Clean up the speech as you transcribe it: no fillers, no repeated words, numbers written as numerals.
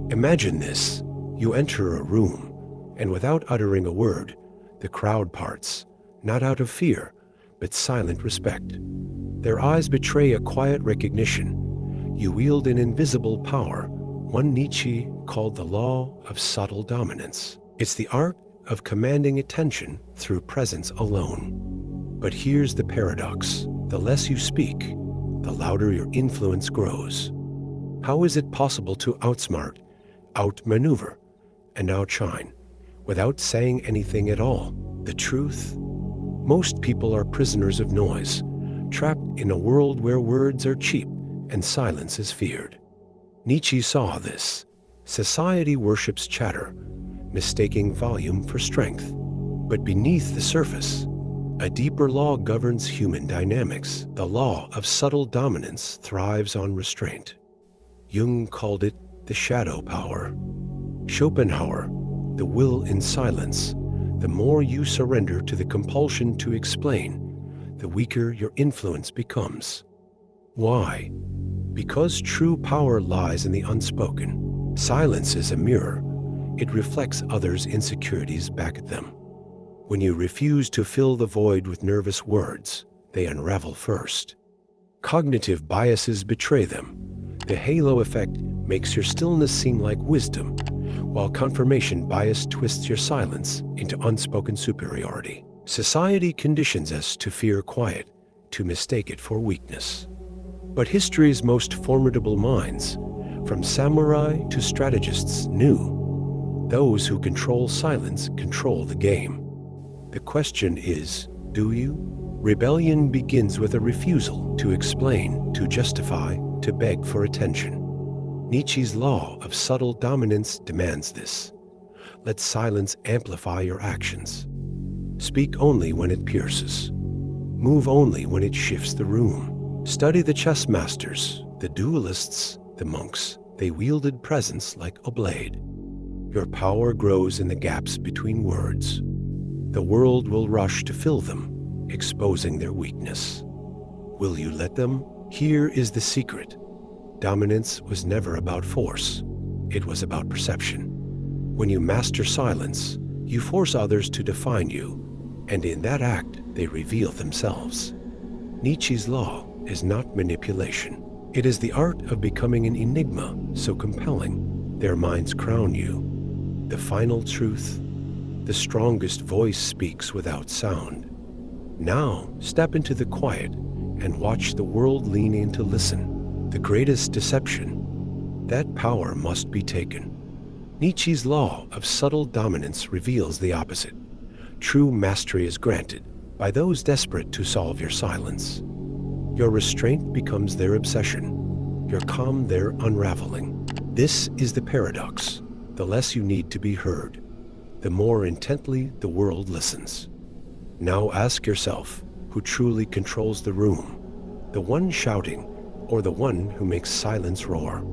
Imagine this. You enter a room, and without uttering a word, the crowd parts, not out of fear, but silent respect. Their eyes betray a quiet recognition. You wield an invisible power, one Nietzsche called the law of subtle dominance. It's the art of commanding attention through presence alone. But here's the paradox. The less you speak, the louder your influence grows. How is it possible to outsmart, outmaneuver, and outshine without saying anything at all? The truth? Most people are prisoners of noise, trapped in a world where words are cheap and silence is feared. Nietzsche saw this. Society worships chatter, mistaking volume for strength. But beneath the surface, a deeper law governs human dynamics. The law of subtle dominance thrives on restraint. Jung called it the shadow power. Schopenhauer, the will in silence. The more you surrender to the compulsion to explain, the weaker your influence becomes. Why? Because true power lies in the unspoken. Silence is a mirror. It reflects others' insecurities back at them. When you refuse to fill the void with nervous words, they unravel first. Cognitive biases betray them. The halo effect makes your stillness seem like wisdom, while confirmation bias twists your silence into unspoken superiority. Society conditions us to fear quiet, to mistake it for weakness. But history's most formidable minds, from samurai to strategists, knew those who control silence control the game. The question is, do you? Rebellion begins with a refusal to explain, to justify, to beg for attention. Nietzsche's law of subtle dominance demands this. Let silence amplify your actions. Speak only when it pierces. Move only when it shifts the room. Study the chess masters, the duelists, the monks. They wielded presence like a blade. Your power grows in the gaps between words. The world will rush to fill them, exposing their weakness. Will you let them? Here is the secret. Dominance was never about force. It was about perception. When you master silence, you force others to define you, and in that act, they reveal themselves. Nietzsche's law is not manipulation. It is the art of becoming an enigma so compelling, their minds crown you. The final truth, the strongest voice speaks without sound. Now, step into the quiet and watch the world lean in to listen. The greatest deception, that power must be taken. Nietzsche's law of subtle dominance reveals the opposite. True mastery is granted by those desperate to solve your silence. Your restraint becomes their obsession, your calm their unraveling. This is the paradox. The less you need to be heard, the more intently the world listens. Now ask yourself, who truly controls the room? The one shouting, or the one who makes silence roar?